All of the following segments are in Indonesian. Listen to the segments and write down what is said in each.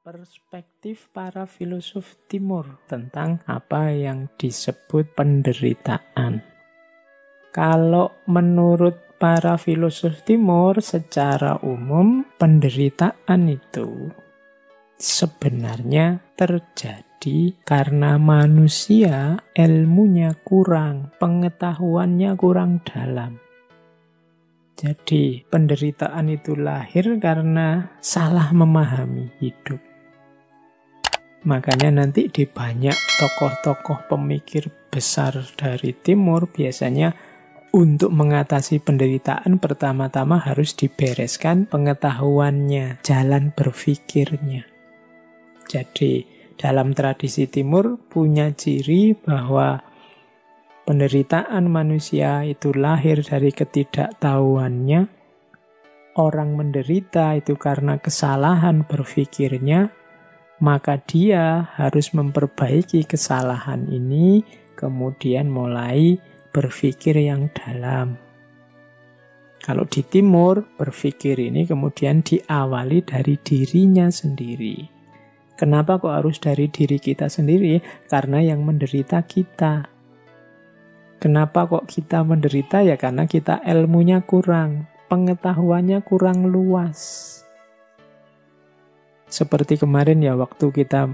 Perspektif para filosof timur tentang apa yang disebut penderitaan. Kalau menurut para filosof timur secara umum, penderitaan itu sebenarnya terjadi karena manusia ilmunya kurang, pengetahuannya kurang dalam. Jadi penderitaan itu lahir karena salah memahami hidup. Makanya nanti di banyak tokoh-tokoh pemikir besar dari timur biasanya untuk mengatasi penderitaan pertama-tama harus dibereskan pengetahuannya, jalan berpikirnya. Jadi dalam tradisi timur punya ciri bahwa penderitaan manusia itu lahir dari ketidaktahuannya. Orang menderita itu karena kesalahan berpikirnya, maka dia harus memperbaiki kesalahan ini, kemudian mulai berpikir yang dalam. Kalau di timur, berpikir ini kemudian diawali dari dirinya sendiri. Kenapa kok harus dari diri kita sendiri? Karena yang menderita kita. Kenapa kok kita menderita? Ya karena kita ilmunya kurang, pengetahuannya kurang luas. Seperti kemarin ya waktu kita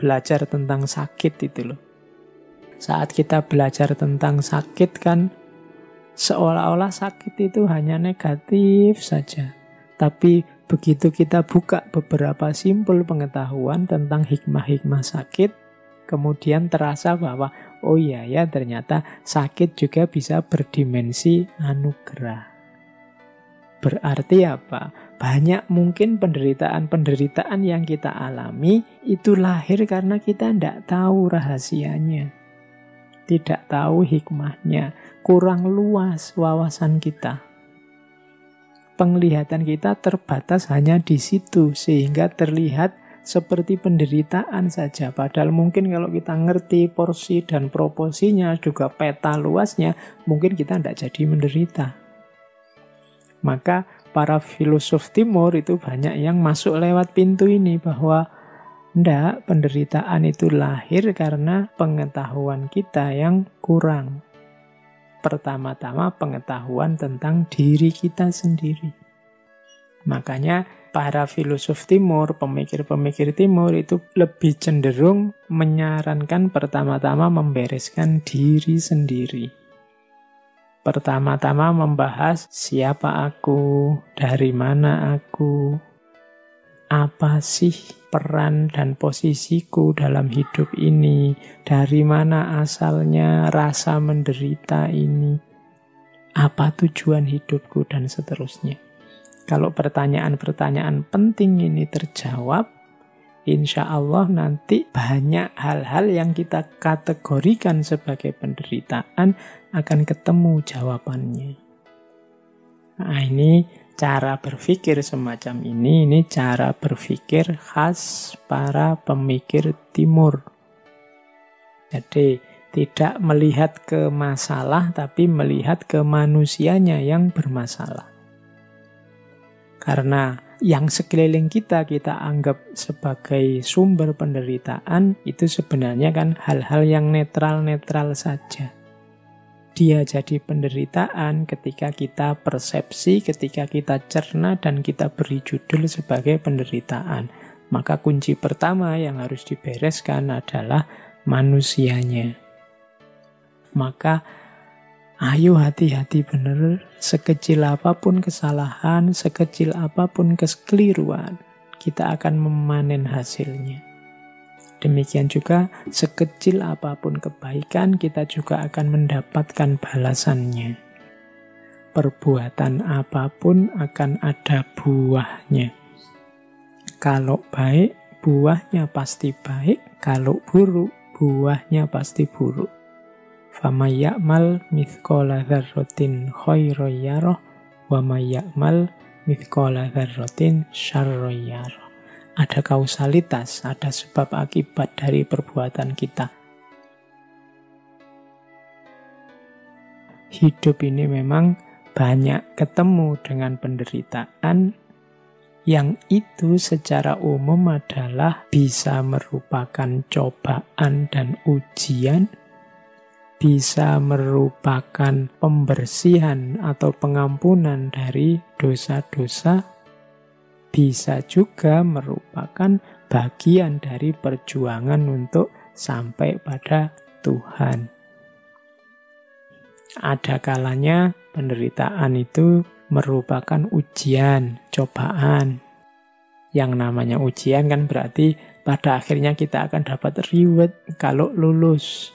belajar tentang sakit itu loh. Saat kita belajar tentang sakit kan seolah-olah sakit itu hanya negatif saja. Tapi begitu kita buka beberapa simpul pengetahuan tentang hikmah-hikmah sakit, kemudian terasa bahwa oh iya ya ternyata sakit juga bisa berdimensi anugerah. Berarti apa? Banyak mungkin penderitaan-penderitaan yang kita alami itu lahir karena kita tidak tahu rahasianya. Tidak tahu hikmahnya. Kurang luas wawasan kita. Penglihatan kita terbatas hanya di situ sehingga terlihat seperti penderitaan saja. Padahal mungkin kalau kita ngerti porsi dan proporsinya juga peta luasnya, mungkin kita tidak jadi menderita. Maka para filosof timur itu banyak yang masuk lewat pintu ini bahwa enggak, penderitaan itu lahir karena pengetahuan kita yang kurang. Pertama-tama pengetahuan tentang diri kita sendiri. Makanya para filosof timur, pemikir-pemikir timur itu lebih cenderung menyarankan pertama-tama membereskan diri sendiri. Pertama-tama membahas siapa aku, dari mana aku, apa sih peran dan posisiku dalam hidup ini, dari mana asalnya rasa menderita ini, apa tujuan hidupku, dan seterusnya. Kalau pertanyaan-pertanyaan penting ini terjawab, insya Allah nanti banyak hal-hal yang kita kategorikan sebagai penderitaan akan ketemu jawabannya. Nah ini cara berpikir semacam ini cara berpikir khas para pemikir timur. Jadi tidak melihat ke masalah tapi melihat ke manusianya yang bermasalah. Karena yang sekeliling kita anggap sebagai sumber penderitaan itu sebenarnya kan hal-hal yang netral-netral saja. Dia jadi penderitaan ketika kita persepsi, ketika kita cerna dan kita beri judul sebagai penderitaan. Maka kunci pertama yang harus dibereskan adalah manusianya. Maka ayo hati-hati benar, sekecil apapun kesalahan, sekecil apapun kekeliruan, kita akan memanen hasilnya. Demikian juga sekecil apapun kebaikan, kita juga akan mendapatkan balasannya. Perbuatan apapun akan ada buahnya. Kalau baik, buahnya pasti baik. Kalau buruk, buahnya pasti buruk. فَمَنْ يَعْمَلْ مِثْقَالَ ذَرَّةٍ خَيْرًا يَرَهُ وَمَنْ يَعْمَلْ مِثْقَالَ ذَرَّةٍ شَرًّا يَرَهُ. Ada kausalitas, ada sebab akibat dari perbuatan kita. Hidup ini memang banyak ketemu dengan penderitaan, Yang itu secara umum adalah bisa merupakan cobaan dan ujian, bisa merupakan pembersihan atau pengampunan dari dosa-dosa, bisa juga merupakan bagian dari perjuangan untuk sampai pada Tuhan. Ada kalanya penderitaan itu merupakan ujian, cobaan. Yang namanya ujian kan berarti pada akhirnya kita akan dapat reward kalau lulus.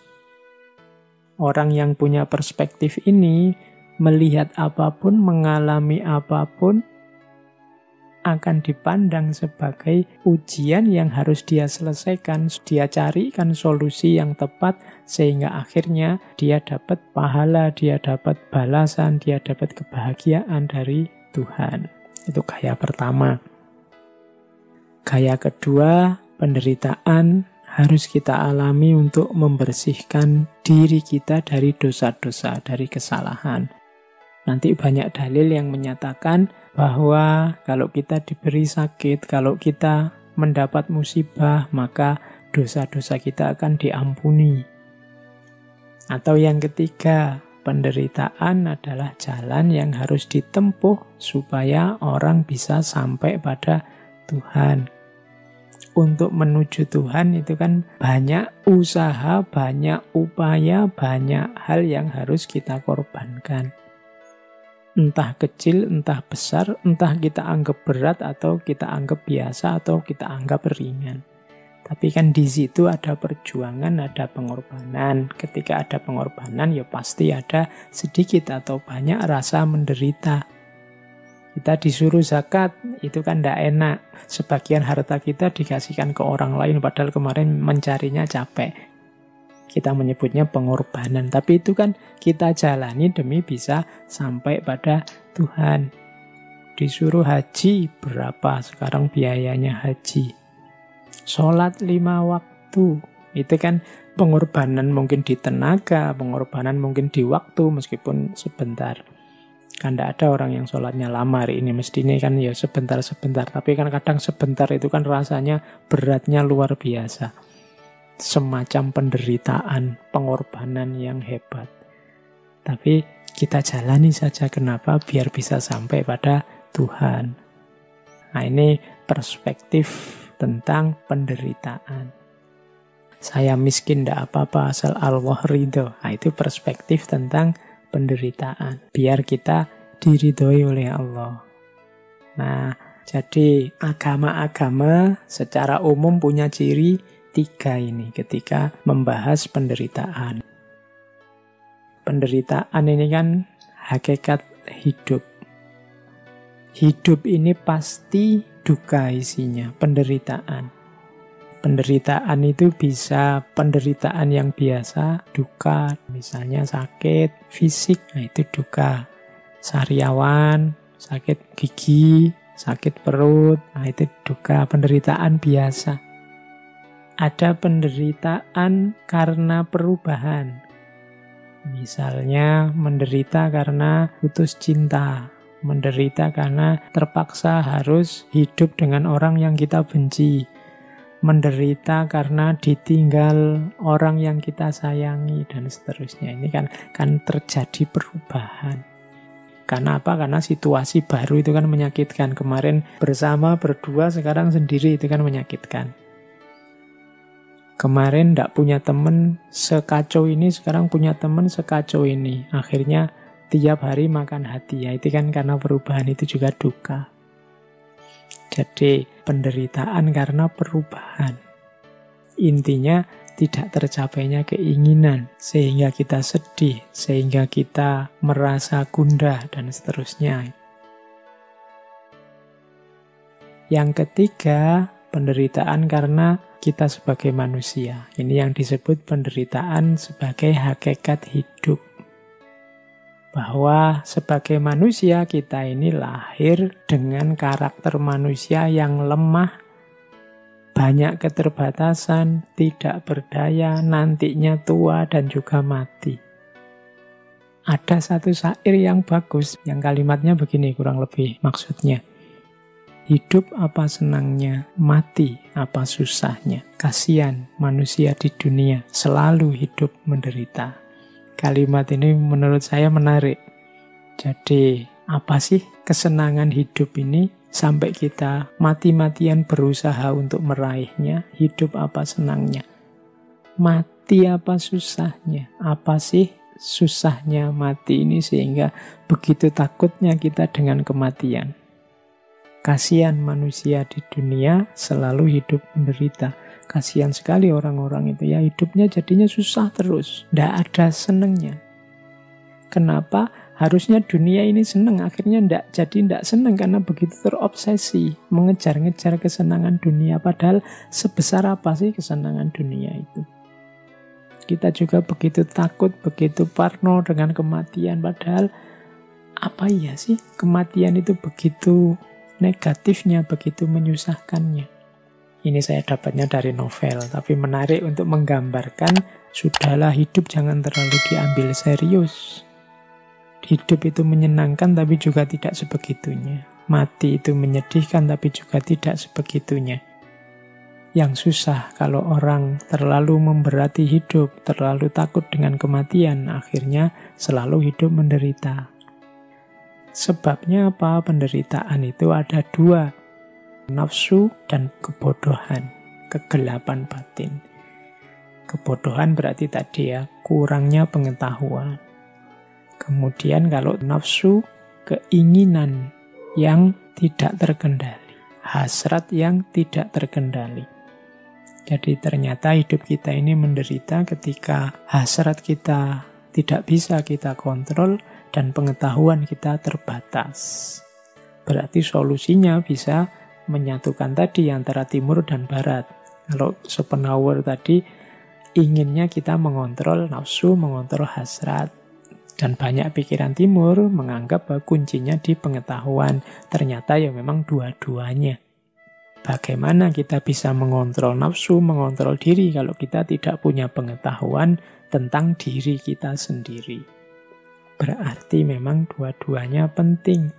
Orang yang punya perspektif ini, melihat apapun, mengalami apapun, akan dipandang sebagai ujian yang harus dia selesaikan. Dia carikan solusi yang tepat sehingga akhirnya dia dapat pahala, dia dapat balasan, dia dapat kebahagiaan dari Tuhan. Itu gaya pertama. Gaya kedua, penderitaan harus kita alami untuk membersihkan diri kita dari dosa-dosa, dari kesalahan. Nanti banyak dalil yang menyatakan bahwa kalau kita diberi sakit, kalau kita mendapat musibah, maka dosa-dosa kita akan diampuni. Atau yang ketiga, penderitaan adalah jalan yang harus ditempuh supaya orang bisa sampai pada Tuhan. Untuk menuju Tuhan itu kan banyak usaha, banyak upaya, banyak hal yang harus kita korbankan. Entah kecil, entah besar, entah kita anggap berat atau kita anggap biasa atau kita anggap ringan. Tapi kan di situ ada perjuangan, ada pengorbanan. Ketika ada pengorbanan ya pasti ada sedikit atau banyak rasa menderita. Kita disuruh zakat, itu kan tidak enak. Sebagian harta kita dikasihkan ke orang lain padahal kemarin mencarinya capek. Kita menyebutnya pengorbanan, tapi itu kan kita jalani demi bisa sampai pada Tuhan. Disuruh haji, berapa sekarang biayanya haji? Sholat 5 waktu, itu kan pengorbanan mungkin di tenaga, pengorbanan mungkin di waktu meskipun sebentar. Kan tidak ada orang yang sholatnya lama hari ini, mestinya kan ya sebentar-sebentar, tapi kan kadang sebentar itu kan rasanya beratnya luar biasa. Semacam penderitaan, pengorbanan yang hebat. Tapi kita jalani saja, kenapa? Biar bisa sampai pada Tuhan. Nah, ini perspektif tentang penderitaan. Saya miskin tidak apa-apa asal Allah ridho. Nah, itu perspektif tentang penderitaan. Biar kita diridhoi oleh Allah. Nah, jadi agama-agama secara umum punya ciri 3 ini ketika membahas penderitaan. Penderitaan ini kan hakikat hidup. Hidup ini pasti duka isinya, penderitaan. Penderitaan itu bisa penderitaan yang biasa, duka, misalnya sakit fisik, nah itu duka. Sariawan, sakit gigi, sakit perut, nah itu duka, penderitaan biasa. Ada penderitaan karena perubahan. Misalnya menderita karena putus cinta, menderita karena terpaksa harus hidup dengan orang yang kita benci, menderita karena ditinggal orang yang kita sayangi, dan seterusnya. Ini kan terjadi perubahan. Karena apa? Karena situasi baru itu kan menyakitkan. Kemarin bersama, berdua, sekarang sendiri, itu kan menyakitkan. Kemarin tidak punya teman sekacau ini, sekarang punya teman sekacau ini. Akhirnya tiap hari makan hati. Ya, itu kan karena perubahan, itu juga duka. Jadi penderitaan karena perubahan. Intinya tidak tercapainya keinginan, sehingga kita sedih, sehingga kita merasa gundah, dan seterusnya. Yang ketiga, penderitaan karena kita sebagai manusia. Ini yang disebut penderitaan sebagai hakikat hidup. Bahwa sebagai manusia kita ini lahir dengan karakter manusia yang lemah, banyak keterbatasan, tidak berdaya, nantinya tua dan juga mati. Ada satu syair yang bagus, yang kalimatnya begini kurang lebih maksudnya. Hidup apa senangnya, mati apa susahnya. Kasihan manusia di dunia selalu hidup menderita. Kalimat ini menurut saya menarik. Jadi, apa sih kesenangan hidup ini sampai kita mati-matian berusaha untuk meraihnya? Hidup apa senangnya? Mati apa susahnya? Apa sih susahnya mati ini sehingga begitu takutnya kita dengan kematian? Kasihan manusia di dunia selalu hidup menderita. Kasihan sekali orang-orang itu ya, hidupnya jadinya susah terus, tidak ada senengnya. Kenapa? Harusnya dunia ini seneng, akhirnya tidak seneng karena begitu terobsesi mengejar-ngejar kesenangan dunia. Padahal sebesar apa sih kesenangan dunia itu? Kita juga begitu takut, begitu parno dengan kematian. Padahal apa iya sih kematian itu begitu negatifnya, begitu menyusahkannya. Ini saya dapatnya dari novel, tapi menarik untuk menggambarkan, sudahlah hidup jangan terlalu diambil serius. Hidup itu menyenangkan tapi juga tidak sebegitunya. Mati itu menyedihkan tapi juga tidak sebegitunya. Yang susah kalau orang terlalu memberati hidup, terlalu takut dengan kematian, akhirnya selalu hidup menderita. Sebabnya apa? Penderitaan itu ada dua. Nafsu dan kebodohan, kegelapan batin. Kebodohan berarti tadi ya, kurangnya pengetahuan. Kemudian kalau nafsu, keinginan yang tidak terkendali. Hasrat yang tidak terkendali. Jadi ternyata hidup kita ini menderita ketika hasrat kita tidak bisa kita kontrol dan pengetahuan kita terbatas. Berarti solusinya bisa menyatukan tadi antara timur dan barat. Kalau Schopenhauer tadi inginnya kita mengontrol nafsu, mengontrol hasrat. Dan banyak pikiran timur menganggap bahwa kuncinya di pengetahuan. Ternyata ya memang dua-duanya. Bagaimana kita bisa mengontrol nafsu, mengontrol diri kalau kita tidak punya pengetahuan tentang diri kita sendiri. Berarti memang dua-duanya penting.